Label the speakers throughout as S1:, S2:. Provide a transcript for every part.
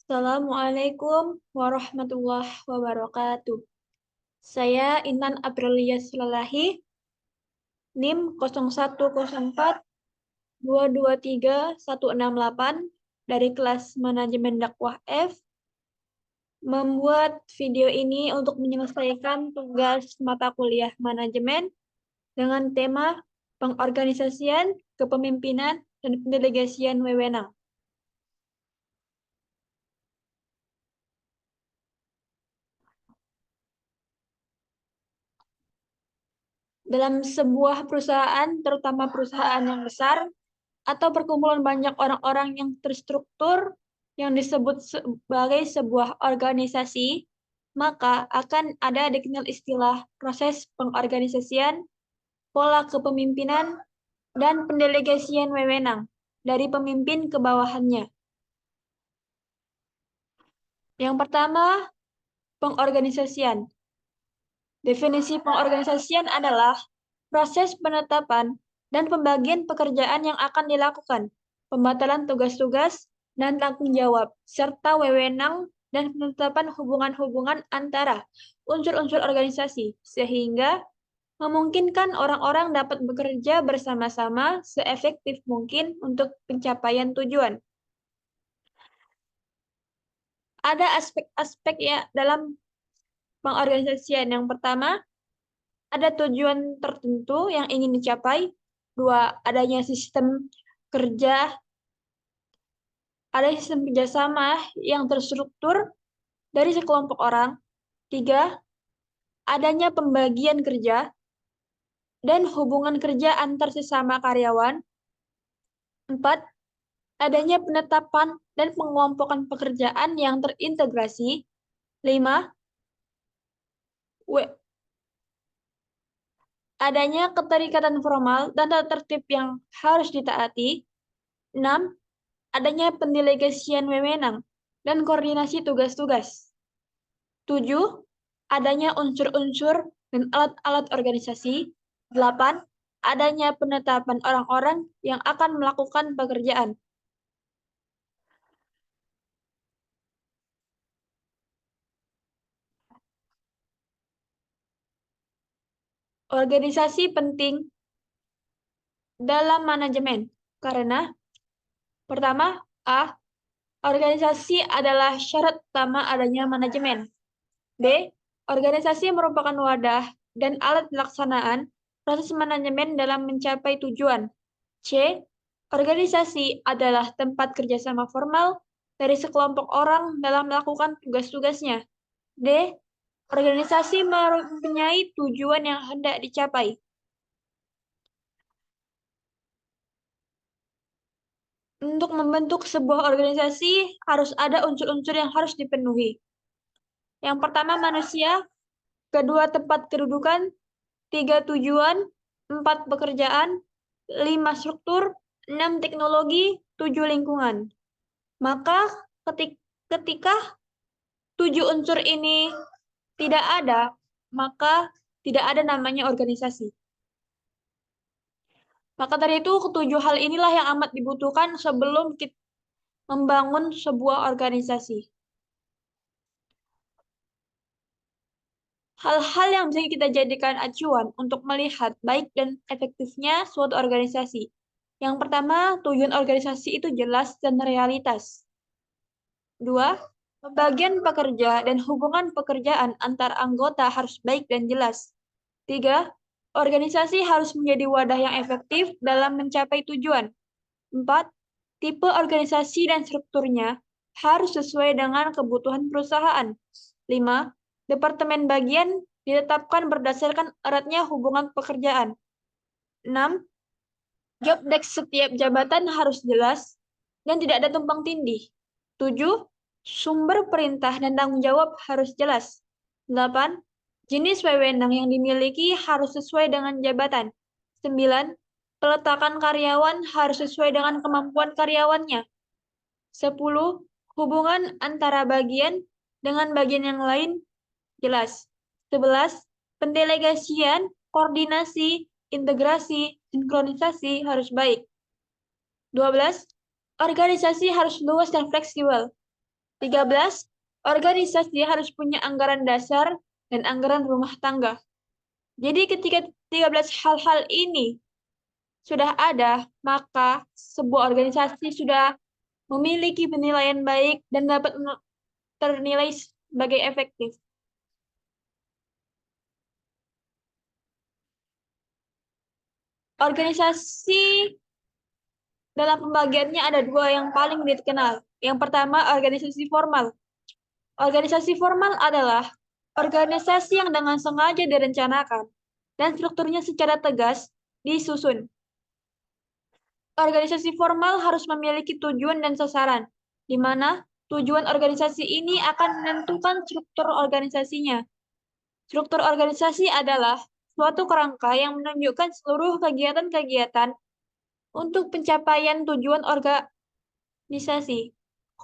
S1: Assalamualaikum warahmatullahi wabarakatuh. Saya Intan Aprilia Silalahi, NIM 0104223168 dari kelas Manajemen Dakwah F, membuat video ini untuk menyelesaikan tugas mata kuliah manajemen dengan tema pengorganisasian, kepemimpinan, dan pendelegasian wewenang. Dalam sebuah perusahaan, terutama perusahaan yang besar, atau perkumpulan banyak orang-orang yang terstruktur yang disebut sebagai sebuah organisasi, maka akan ada dikenal istilah proses pengorganisasian, pola kepemimpinan, dan pendelegasian wewenang dari pemimpin ke bawahannya. Yang pertama, pengorganisasian. Definisi pengorganisasian adalah proses penetapan dan pembagian pekerjaan yang akan dilakukan, pembatalan tugas-tugas dan tanggung jawab, serta wewenang dan penetapan hubungan-hubungan antara unsur-unsur organisasi, sehingga memungkinkan orang-orang dapat bekerja bersama-sama seefektif mungkin untuk pencapaian tujuan. Ada aspek-aspek ya dalam pengorganisasian. Yang pertama, ada tujuan tertentu yang ingin dicapai. Dua, adanya sistem kerja, ada sistem kerjasama yang terstruktur dari sekelompok orang. Tiga, adanya pembagian kerja dan hubungan kerja antar sesama karyawan. Empat, adanya penetapan dan pengelompokan pekerjaan yang terintegrasi. Lima, adanya keterikatan formal dan tata tertib yang harus ditaati. 6. Adanya pendelegasian wewenang dan koordinasi tugas-tugas. 7. Adanya unsur-unsur dan alat-alat organisasi. 8. Adanya penetapan orang-orang yang akan melakukan pekerjaan. Organisasi penting dalam manajemen karena pertama, A. Organisasi adalah syarat utama adanya manajemen. B. Organisasi merupakan wadah dan alat pelaksanaan proses manajemen dalam mencapai tujuan. C. Organisasi adalah tempat kerjasama formal dari sekelompok orang dalam melakukan tugas-tugasnya. D. Organisasi mempunyai tujuan yang hendak dicapai. Untuk membentuk sebuah organisasi, harus ada unsur-unsur yang harus dipenuhi. Yang pertama, manusia. Kedua, tempat kedudukan. Tiga, tujuan. Empat, pekerjaan. Lima, struktur. Enam, teknologi. Tujuh, lingkungan. Maka ketika tujuh unsur ini tidak ada, maka tidak ada namanya organisasi. Maka dari itu, ketujuh hal inilah yang amat dibutuhkan sebelum kita membangun sebuah organisasi. Hal-hal yang bisa kita jadikan acuan untuk melihat baik dan efektifnya suatu organisasi. Yang pertama, tujuan organisasi itu jelas dan realitas. Dua, pembagian pekerja dan hubungan pekerjaan antar anggota harus baik dan jelas. Tiga, organisasi harus menjadi wadah yang efektif dalam mencapai tujuan. Empat, tipe organisasi dan strukturnya harus sesuai dengan kebutuhan perusahaan. Lima, departemen bagian ditetapkan berdasarkan eratnya hubungan pekerjaan. 6. Job desk setiap jabatan harus jelas dan tidak ada tumpang tindih. 7. Sumber perintah dan tanggung jawab harus jelas. 8. Jenis wewenang yang dimiliki harus sesuai dengan jabatan. 9. Peletakan karyawan harus sesuai dengan kemampuan karyawannya. 10. Hubungan antara bagian dengan bagian yang lain jelas. 11. Pendelegasian, koordinasi, integrasi, sinkronisasi harus baik. 12. Organisasi harus luas dan fleksibel. 13. Organisasi harus punya anggaran dasar dan anggaran rumah tangga. Jadi ketika 13 hal-hal ini sudah ada, maka sebuah organisasi sudah memiliki penilaian baik dan dapat ternilai sebagai efektif. Organisasi dalam pembagiannya ada dua yang paling dikenal. Yang pertama, organisasi formal. Organisasi formal adalah organisasi yang dengan sengaja direncanakan dan strukturnya secara tegas disusun. Organisasi formal harus memiliki tujuan dan sasaran, di mana tujuan organisasi ini akan menentukan struktur organisasinya. Struktur organisasi adalah suatu kerangka yang menunjukkan seluruh kegiatan-kegiatan untuk pencapaian tujuan organisasi,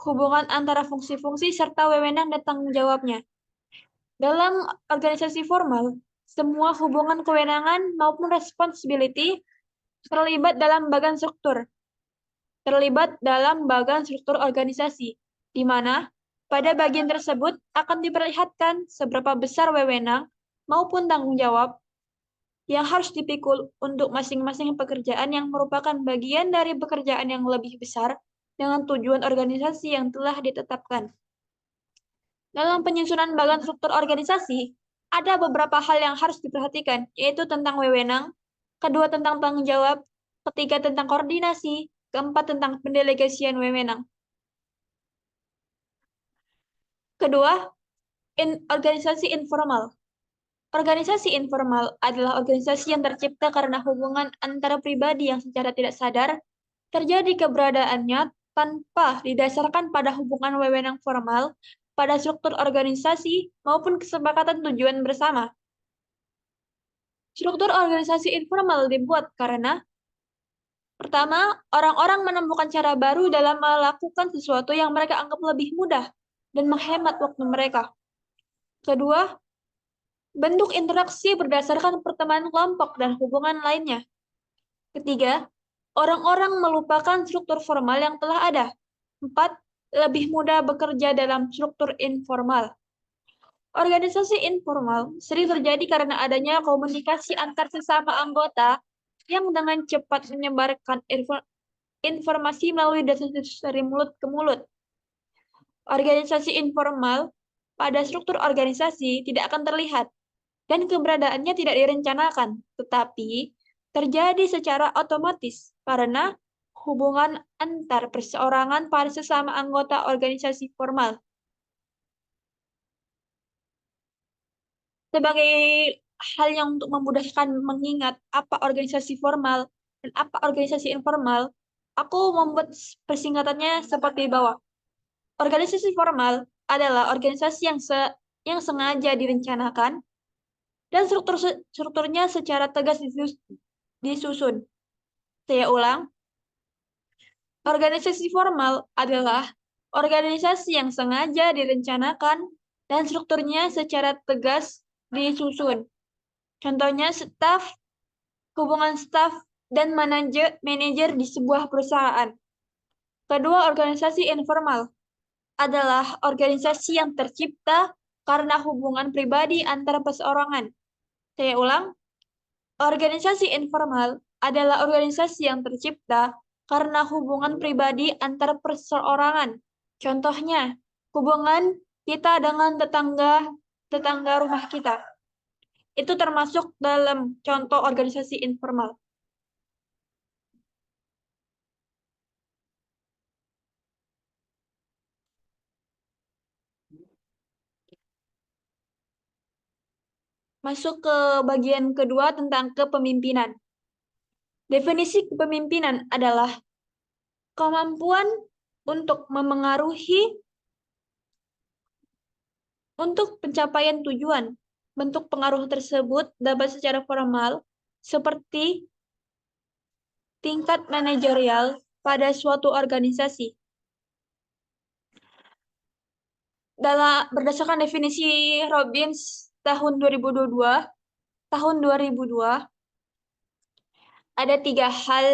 S1: hubungan antara fungsi-fungsi serta wewenang dan tanggung jawabnya. Dalam organisasi formal, semua hubungan kewenangan maupun responsibility terlibat dalam bagian struktur organisasi, di mana pada bagian tersebut akan diperlihatkan seberapa besar wewenang maupun tanggung jawab yang harus dipikul untuk masing-masing pekerjaan yang merupakan bagian dari pekerjaan yang lebih besar dengan tujuan organisasi yang telah ditetapkan. Dalam penyusunan bagian struktur organisasi, ada beberapa hal yang harus diperhatikan, yaitu tentang wewenang, kedua tentang tanggung jawab, ketiga tentang koordinasi, keempat tentang pendelegasian wewenang. Kedua, organisasi informal. Organisasi informal adalah organisasi yang tercipta karena hubungan antara pribadi yang secara tidak sadar terjadi keberadaannya tanpa didasarkan pada hubungan wewenang formal pada struktur organisasi maupun kesepakatan tujuan bersama. Struktur organisasi informal dibuat karena pertama, orang-orang menemukan cara baru dalam melakukan sesuatu yang mereka anggap lebih mudah dan menghemat waktu mereka. Kedua, bentuk interaksi berdasarkan pertemanan kelompok dan hubungan lainnya. Ketiga, orang-orang melupakan struktur formal yang telah ada. 4. Lebih mudah bekerja dalam struktur informal. Organisasi informal sering terjadi karena adanya komunikasi antar sesama anggota yang dengan cepat menyebarkan informasi melalui desis dari mulut ke mulut. Organisasi informal pada struktur organisasi tidak akan terlihat dan keberadaannya tidak direncanakan, tetapi terjadi secara otomatis karena hubungan antar perseorangan pada sesama anggota organisasi formal. Sebagai hal yang untuk memudahkan mengingat apa organisasi formal dan apa organisasi informal, aku membuat persingkatannya seperti bawah. Organisasi formal adalah organisasi yang sengaja direncanakan dan strukturnya secara tegas disusun. Saya ulang, organisasi formal adalah organisasi yang sengaja direncanakan dan strukturnya secara tegas disusun. Contohnya staf, hubungan staf, dan manajer di sebuah perusahaan. Kedua, organisasi informal adalah organisasi yang tercipta karena hubungan pribadi antara perseorangan. Saya ulang, organisasi informal adalah organisasi yang tercipta karena hubungan pribadi antar perseorangan. Contohnya, hubungan kita dengan tetangga rumah kita. Itu termasuk dalam contoh organisasi informal. Masuk ke bagian kedua tentang kepemimpinan. Definisi kepemimpinan adalah kemampuan untuk memengaruhi untuk pencapaian tujuan. Bentuk pengaruh tersebut dapat secara formal seperti tingkat manajerial pada suatu organisasi. Berdasarkan definisi Robbins tahun 2022, ada 3 hal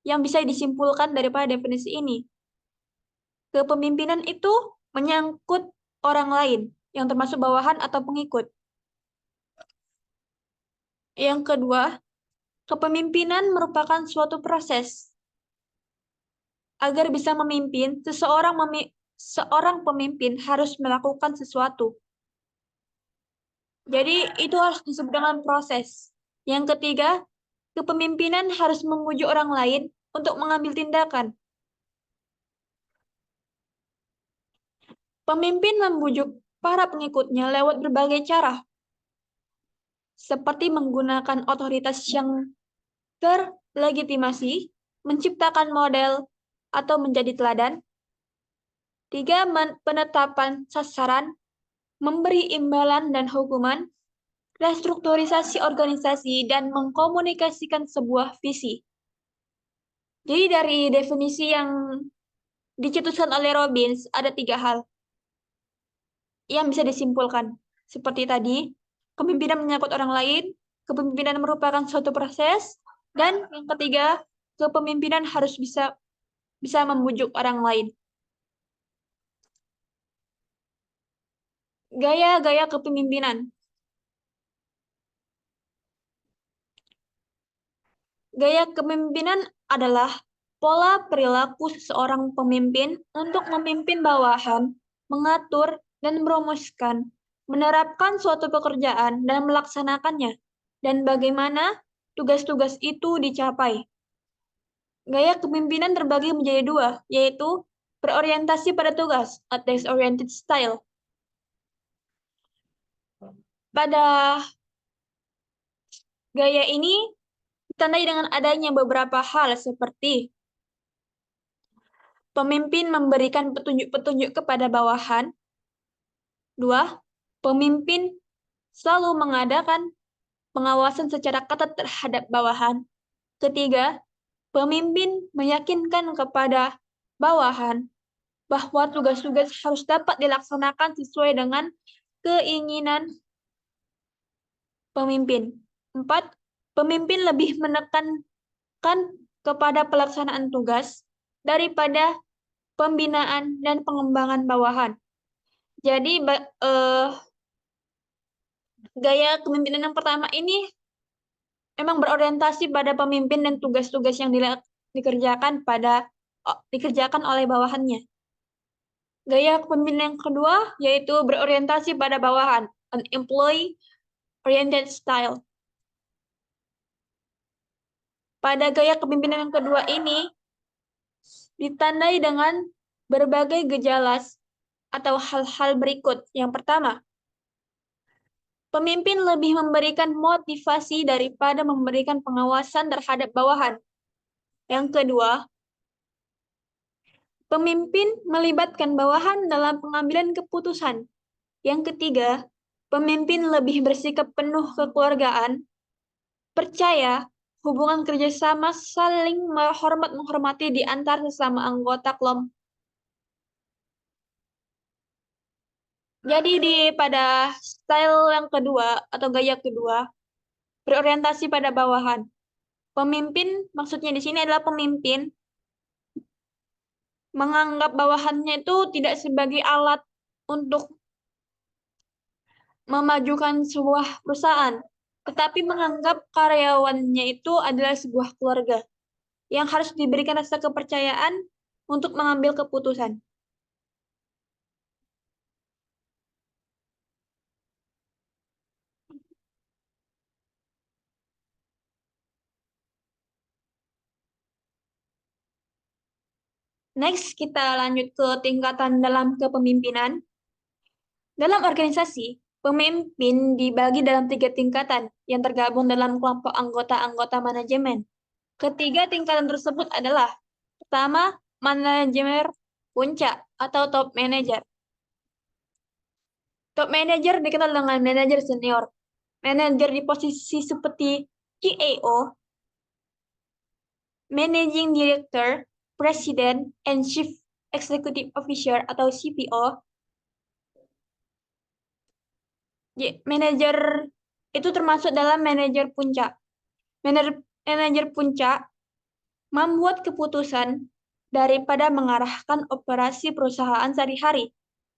S1: yang bisa disimpulkan daripada definisi ini. Kepemimpinan itu menyangkut orang lain, yang termasuk bawahan atau pengikut. Yang kedua, kepemimpinan merupakan suatu proses. Agar bisa memimpin, seorang pemimpin harus melakukan sesuatu. Jadi itu harus disebut dengan proses. Yang ketiga, kepemimpinan harus memujuk orang lain untuk mengambil tindakan. Pemimpin membujuk para pengikutnya lewat berbagai cara, seperti menggunakan otoritas yang terlegitimasi, menciptakan model, atau menjadi teladan. 3. Penetapan sasaran, memberi imbalan dan hukuman, restrukturisasi organisasi, dan mengkomunikasikan sebuah visi. Jadi dari definisi yang dicetuskan oleh Robbins, ada 3 hal yang bisa disimpulkan. Seperti tadi, kepemimpinan menyangkut orang lain, kepemimpinan merupakan suatu proses, dan yang ketiga, kepemimpinan harus bisa membujuk orang lain. Gaya-gaya kepemimpinan. Gaya kepemimpinan adalah pola perilaku seseorang pemimpin untuk memimpin bawahan, mengatur dan merumuskan, menerapkan suatu pekerjaan dan melaksanakannya, dan bagaimana tugas-tugas itu dicapai. Gaya kepemimpinan terbagi menjadi 2, yaitu berorientasi pada tugas, a task-oriented style. Pada gaya ini ditandai dengan adanya beberapa hal seperti pemimpin memberikan petunjuk-petunjuk kepada bawahan. 2. Pemimpin selalu mengadakan pengawasan secara ketat terhadap bawahan. 3. Pemimpin meyakinkan kepada bawahan bahwa tugas-tugas harus dapat dilaksanakan sesuai dengan keinginan pemimpin. 4. Pemimpin lebih menekankan kepada pelaksanaan tugas daripada pembinaan dan pengembangan bawahan. Jadi gaya kepemimpinan yang pertama ini memang berorientasi pada pemimpin dan tugas-tugas yang dikerjakan oleh bawahannya. Gaya kepemimpinan yang kedua yaitu berorientasi pada bawahan, an employee-oriented style. Pada gaya kepemimpinan yang kedua ini ditandai dengan berbagai gejala atau hal-hal berikut. Yang pertama, pemimpin lebih memberikan motivasi daripada memberikan pengawasan terhadap bawahan. Yang kedua, pemimpin melibatkan bawahan dalam pengambilan keputusan. Yang ketiga, pemimpin lebih bersikap penuh kekeluargaan, percaya, hubungan kerjasama saling menghormati di antar sesama anggota kelompok. Jadi pada style yang kedua atau gaya kedua, berorientasi pada bawahan. Pemimpin, maksudnya di sini adalah pemimpin menganggap bawahannya itu tidak sebagai alat untuk memajukan sebuah perusahaan, tetapi menganggap karyawannya itu adalah sebuah keluarga yang harus diberikan rasa kepercayaan untuk mengambil keputusan. Next, kita lanjut ke tingkatan dalam kepemimpinan. Dalam organisasi, pemimpin dibagi dalam 3 tingkatan yang tergabung dalam kelompok anggota-anggota manajemen. Ketiga tingkatan tersebut adalah: pertama, manajemen puncak atau top manager. Top manager dikenal dengan manajer senior. Manajer di posisi seperti CEO, Managing Director, President, and Chief Executive Officer atau CPO. Manajer itu termasuk dalam manajer puncak. Manajer puncak membuat keputusan daripada mengarahkan operasi perusahaan sehari-hari.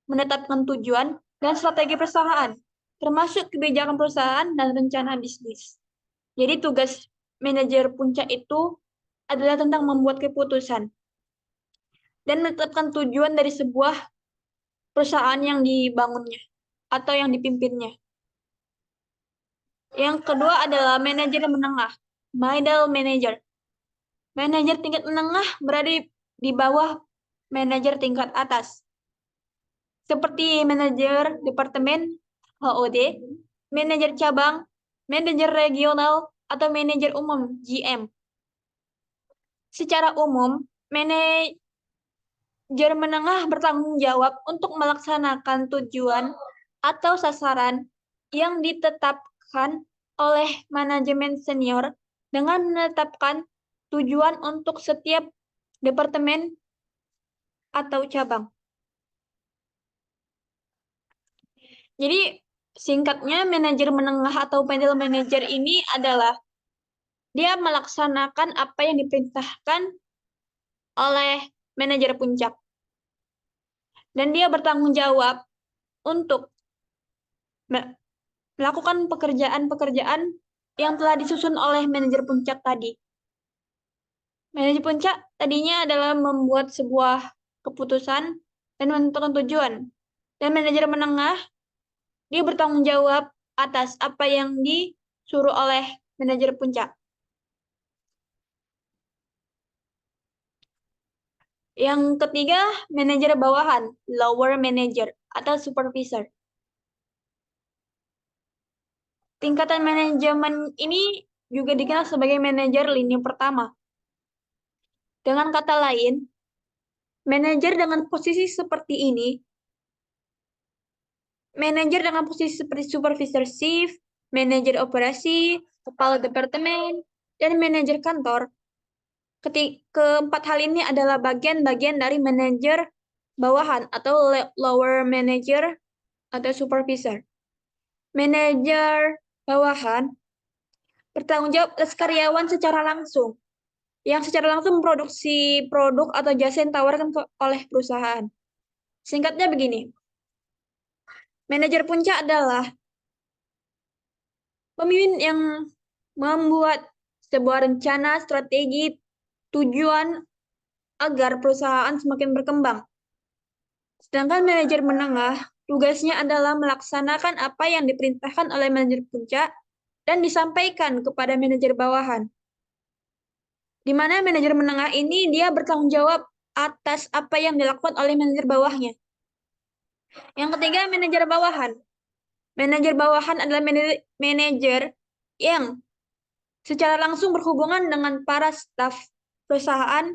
S1: menetapkan tujuan dan strategi perusahaan, termasuk kebijakan perusahaan dan rencana bisnis. Jadi tugas manajer puncak itu adalah tentang membuat keputusan dan menetapkan tujuan dari sebuah perusahaan yang dibangunnya atau yang dipimpinnya. Yang kedua adalah manajer menengah, middle manager. Manajer tingkat menengah berada di bawah manajer tingkat atas, seperti manajer departemen HOD, manajer cabang, manajer regional, atau manajer umum GM. Secara umum, manajer menengah bertanggung jawab untuk melaksanakan tujuan atau sasaran yang ditetapkan oleh manajemen senior dengan menetapkan tujuan untuk setiap departemen atau cabang. Jadi singkatnya manajer menengah atau middle manager ini adalah dia melaksanakan apa yang diperintahkan oleh manajer puncak. Dan dia bertanggung jawab untuk melakukan pekerjaan-pekerjaan yang telah disusun oleh manajer puncak tadi. Manajer puncak tadinya adalah membuat sebuah keputusan dan menentukan tujuan. Dan manajer menengah, dia bertanggung jawab atas apa yang disuruh oleh manajer puncak. Yang ketiga, manajer bawahan, lower manager atau supervisor. Tingkatan manajemen ini juga dikenal sebagai manajer lini pertama. Dengan kata lain, manajer dengan posisi seperti ini, manajer dengan posisi seperti supervisor shift, manajer operasi, kepala departemen, dan manajer kantor. Keempat hal ini adalah bagian-bagian dari manajer bawahan atau lower manager atau supervisor. Manajer bawahan bertanggung jawab atas karyawan secara langsung, yang secara langsung memproduksi produk atau jasa yang ditawarkan oleh perusahaan. Singkatnya begini, manajer puncak adalah pemimpin yang membuat sebuah rencana strategi tujuan agar perusahaan semakin berkembang. Sedangkan manajer menengah, tugasnya adalah melaksanakan apa yang diperintahkan oleh manajer puncak dan disampaikan kepada manajer bawahan. Di mana manajer menengah ini dia bertanggung jawab atas apa yang dilakukan oleh manajer bawahnya. Yang ketiga, manajer bawahan. Manajer bawahan adalah manajer yang secara langsung berhubungan dengan para staf perusahaan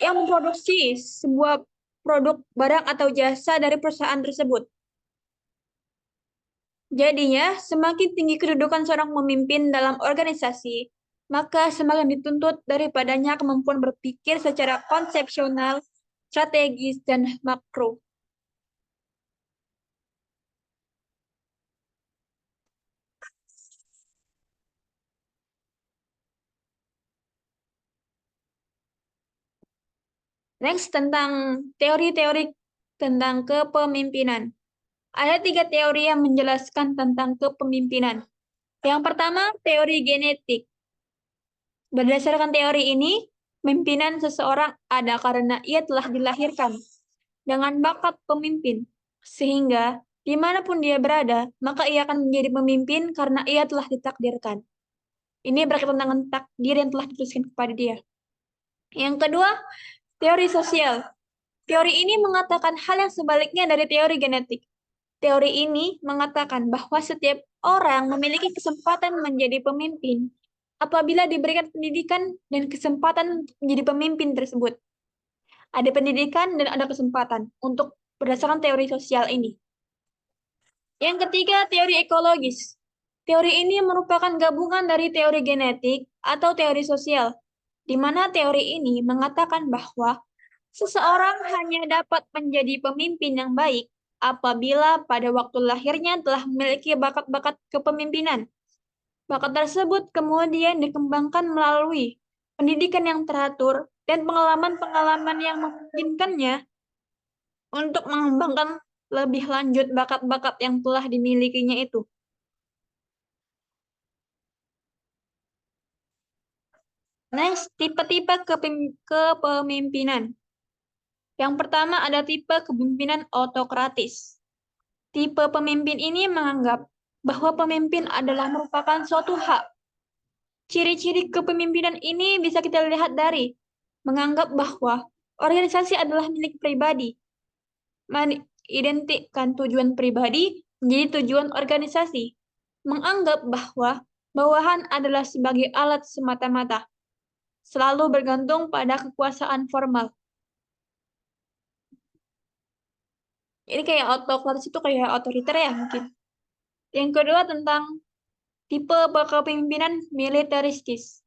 S1: yang memproduksi sebuah produk, barang, atau jasa dari perusahaan tersebut. Jadinya, semakin tinggi kedudukan seorang pemimpin dalam organisasi, maka semakin dituntut daripadanya kemampuan berpikir secara konsepsional, strategis, dan makro. Next, tentang teori-teori tentang kepemimpinan. Ada 3 teori yang menjelaskan tentang kepemimpinan. Yang pertama, teori genetik. Berdasarkan teori ini, pemimpinan seseorang ada karena ia telah dilahirkan dengan bakat pemimpin, sehingga dimanapun dia berada, maka ia akan menjadi pemimpin karena ia telah ditakdirkan. Ini berkaitan dengan takdir yang telah dituliskan kepada dia. Yang kedua, teori sosial. Teori ini mengatakan hal yang sebaliknya dari teori genetik. Teori ini mengatakan bahwa setiap orang memiliki kesempatan menjadi pemimpin apabila diberikan pendidikan dan kesempatan menjadi pemimpin tersebut. Ada pendidikan dan ada kesempatan untuk berdasarkan teori sosial ini. Yang ketiga, teori ekologis. Teori ini merupakan gabungan dari teori genetik atau teori sosial, di mana teori ini mengatakan bahwa seseorang hanya dapat menjadi pemimpin yang baik apabila pada waktu lahirnya telah memiliki bakat-bakat kepemimpinan. Bakat tersebut kemudian dikembangkan melalui pendidikan yang teratur dan pengalaman-pengalaman yang memungkinkannya untuk mengembangkan lebih lanjut bakat-bakat yang telah dimilikinya itu. Next, tipe-tipe kepemimpinan. Yang pertama ada tipe kepemimpinan autokratis. Tipe pemimpin ini menganggap bahwa pemimpin adalah merupakan suatu hak. Ciri-ciri kepemimpinan ini bisa kita lihat dari menganggap bahwa organisasi adalah milik pribadi, mengidentikan tujuan pribadi menjadi tujuan organisasi, menganggap bahwa bawahan adalah sebagai alat semata-mata, selalu bergantung pada kekuasaan formal. Ini kayak autokratis itu kayak otoriter ya mungkin. Yang kedua tentang tipe kepemimpinan militeristis.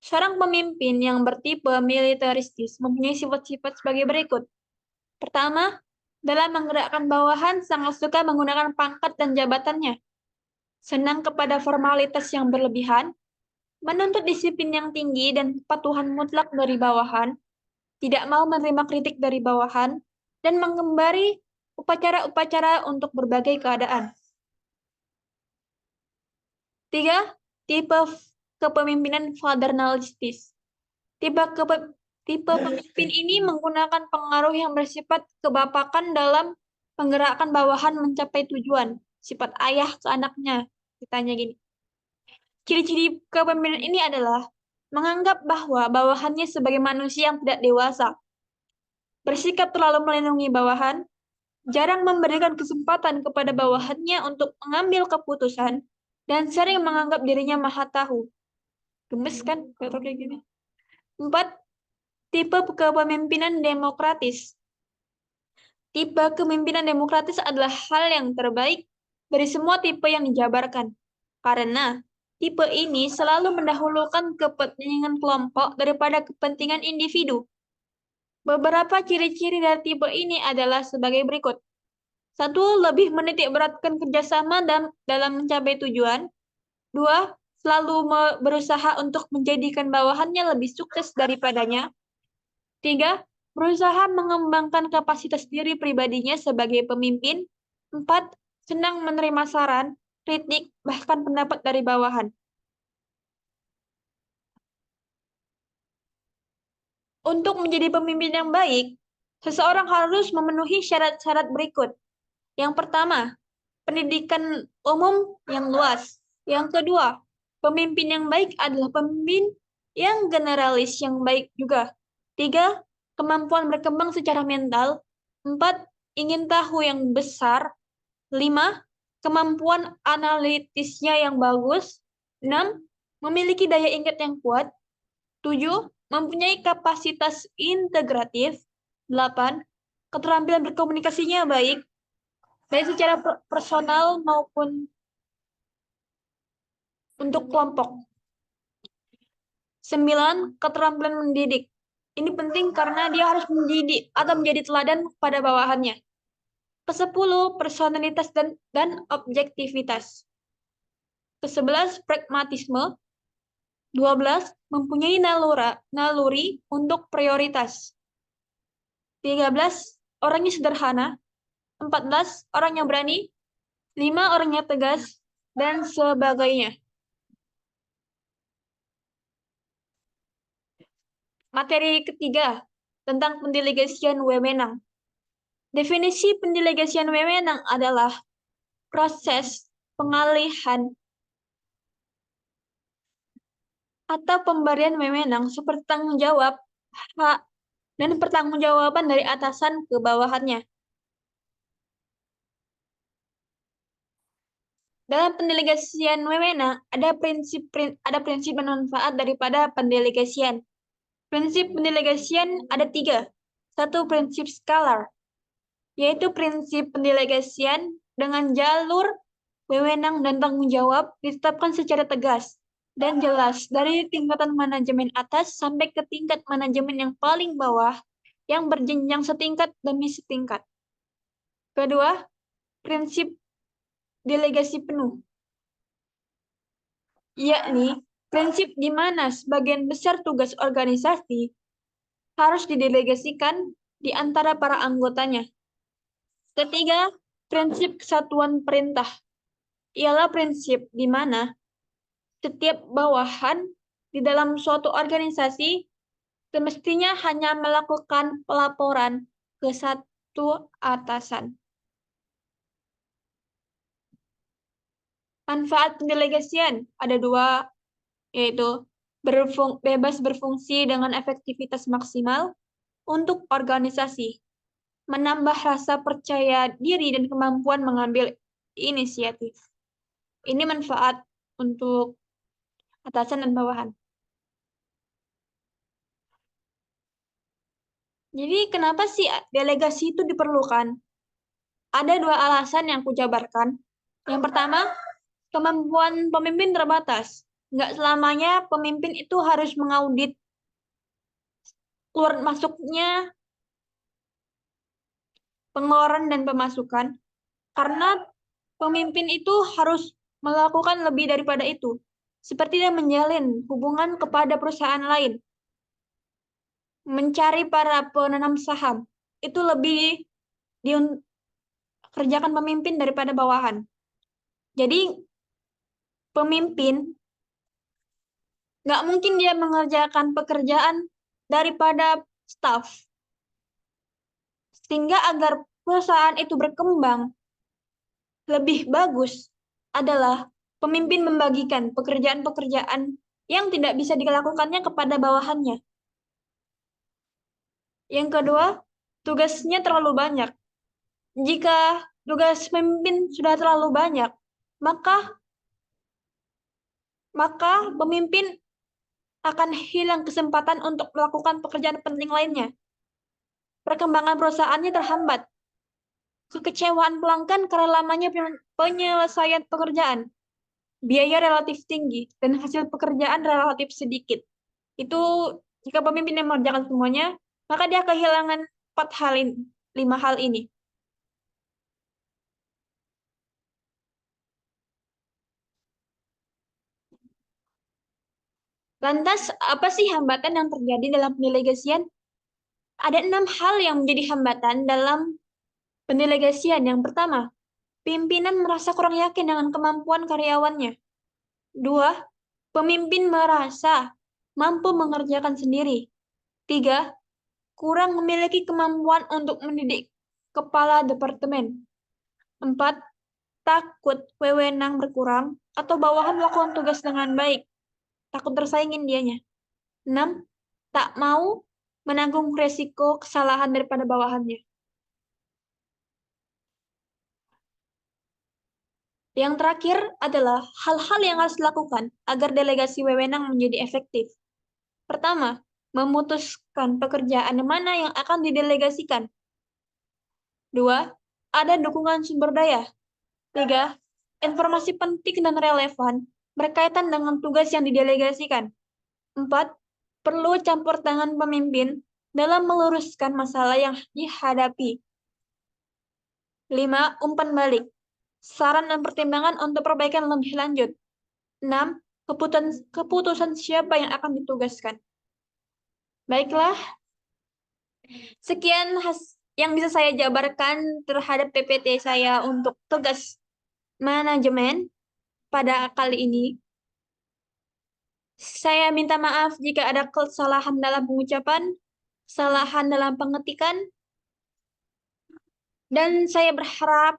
S1: Seorang pemimpin yang bertipe militeristis mempunyai sifat-sifat sebagai berikut. Pertama, dalam menggerakkan bawahan sangat suka menggunakan pangkat dan jabatannya. Senang kepada formalitas yang berlebihan, menuntut disiplin yang tinggi dan kepatuhan mutlak dari bawahan, tidak mau menerima kritik dari bawahan, dan mengembari upacara-upacara untuk berbagai keadaan. 3. Tipe kepemimpinan paternalistis. Tipe pemimpin ini menggunakan pengaruh yang bersifat kebapakan dalam menggerakkan bawahan mencapai tujuan. Sifat ayah ke anaknya. Ditanya gini. Ciri-ciri kepemimpinan ini adalah menganggap bahwa bawahannya sebagai manusia yang tidak dewasa, bersikap terlalu melindungi bawahan, jarang memberikan kesempatan kepada bawahannya untuk mengambil keputusan, dan sering menganggap dirinya maha tahu. Gemes kan kalau kayak gini. 4. Tipe kepemimpinan demokratis. Tipe kepemimpinan demokratis adalah hal yang terbaik dari semua tipe yang dijabarkan. Karena tipe ini selalu mendahulukan kepentingan kelompok daripada kepentingan individu. Beberapa ciri-ciri dari tipe ini adalah sebagai berikut. 1. Lebih menitik beratkan kerjasama dalam mencapai tujuan. 2. Selalu berusaha untuk menjadikan bawahannya lebih sukses daripadanya. 3. Berusaha mengembangkan kapasitas diri pribadinya sebagai pemimpin. 4. Senang menerima saran, kritik, bahkan pendapat dari bawahan. Untuk menjadi pemimpin yang baik, seseorang harus memenuhi syarat-syarat berikut. Yang pertama, pendidikan umum yang luas. Yang kedua, pemimpin yang baik adalah pemimpin yang generalis yang baik juga. 3. Kemampuan berkembang secara mental. 4. Ingin tahu yang besar. 5. Kemampuan analitisnya yang bagus. 6. Memiliki daya ingat yang kuat. 7. Mempunyai kapasitas integratif. 8. Keterampilan berkomunikasinya baik, baik secara personal maupun untuk kelompok. 9. Keterampilan mendidik. Ini penting karena dia harus mendidik atau menjadi teladan pada bawahannya. 10. Personalitas dan objektivitas. 11. Pragmatisme. 12. Mempunyai naluri untuk prioritas. 13. Orangnya sederhana. 14. Orang yang berani. 5. Orangnya tegas. Dan sebagainya. Materi ketiga tentang pendelegasian wewenang. Definisi pendelegasian wewenang adalah proses pengalihan atau pemberian wewenang seperti tanggung jawab, hak, dan pertanggungjawaban dari atasan ke bawahannya. Dalam pendelegasian wewenang ada prinsip manfaat daripada pendelegasian. Prinsip pendelegasian ada 3. 1. Prinsip skalar, yaitu prinsip pendelegasian dengan jalur wewenang dan tanggung jawab ditetapkan secara tegas dan jelas dari tingkatan manajemen atas sampai ke tingkat manajemen yang paling bawah yang berjenjang setingkat demi setingkat. Kedua, prinsip delegasi penuh, yakni prinsip di mana sebagian besar tugas organisasi harus didelegasikan di antara para anggotanya. Ketiga, prinsip kesatuan perintah. Ialah prinsip di mana setiap bawahan di dalam suatu organisasi semestinya hanya melakukan pelaporan ke satu atasan. Manfaat pendelegasian ada dua, yaitu bebas berfungsi dengan efektivitas maksimal untuk organisasi, menambah rasa percaya diri dan kemampuan mengambil inisiatif. Ini manfaat untuk atasan dan bawahan. Jadi kenapa sih delegasi itu diperlukan? Ada dua alasan yang kujabarkan. Yang pertama, kemampuan pemimpin terbatas. Nggak selamanya pemimpin itu harus mengaudit keluar masuknya pengeluaran dan pemasukan, karena pemimpin itu harus melakukan lebih daripada itu, seperti dia menjalin hubungan kepada perusahaan lain, mencari para penanam saham, itu lebih dikerjakan pemimpin daripada bawahan. Jadi pemimpin nggak mungkin dia mengerjakan pekerjaan daripada staff. Sehingga agar perusahaan itu berkembang lebih bagus adalah pemimpin membagikan pekerjaan-pekerjaan yang tidak bisa dilakukannya kepada bawahannya. Yang kedua, tugasnya terlalu banyak. Jika tugas pemimpin sudah terlalu banyak, maka pemimpin akan hilang kesempatan untuk melakukan pekerjaan penting lainnya. Perkembangan perusahaannya terhambat. Kekecewaan pelanggan karena lamanya penyelesaian pekerjaan. Biaya relatif tinggi dan hasil pekerjaan relatif sedikit. Itu jika pemimpin yang mengerjakan semuanya, maka dia kehilangan 5 hal ini. Lantas, apa sih hambatan yang terjadi dalam pendelegasian? Ada 6 hal yang menjadi hambatan dalam pendelegasian. Yang pertama, pimpinan merasa kurang yakin dengan kemampuan karyawannya. 2, pemimpin merasa mampu mengerjakan sendiri. 3, kurang memiliki kemampuan untuk mendidik kepala departemen. 4, takut wewenang berkurang atau bawahan melakukan tugas dengan baik. Takut tersaingin dianya. 6, tak mau menanggung resiko kesalahan daripada bawahannya. Yang terakhir adalah hal-hal yang harus dilakukan agar delegasi wewenang menjadi efektif. Pertama, memutuskan pekerjaan mana yang akan didelegasikan. 2, ada dukungan sumber daya. 3, informasi penting dan relevan berkaitan dengan tugas yang didelegasikan. 4, perlu campur tangan pemimpin dalam meluruskan masalah yang dihadapi. 5, umpan balik. Saran dan pertimbangan untuk perbaikan lebih lanjut. 6, keputusan siapa yang akan ditugaskan. Baiklah, sekian yang bisa saya jabarkan terhadap PPT saya untuk tugas manajemen pada kali ini. Saya minta maaf jika ada kesalahan dalam pengucapan, kesalahan dalam pengetikan, dan saya berharap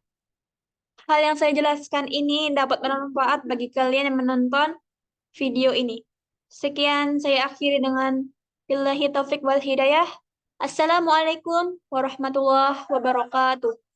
S1: hal yang saya jelaskan ini dapat bermanfaat bagi kalian yang menonton video ini. Sekian saya akhiri dengan billahi taufik wal hidayah. Assalamualaikum warahmatullahi wabarakatuh.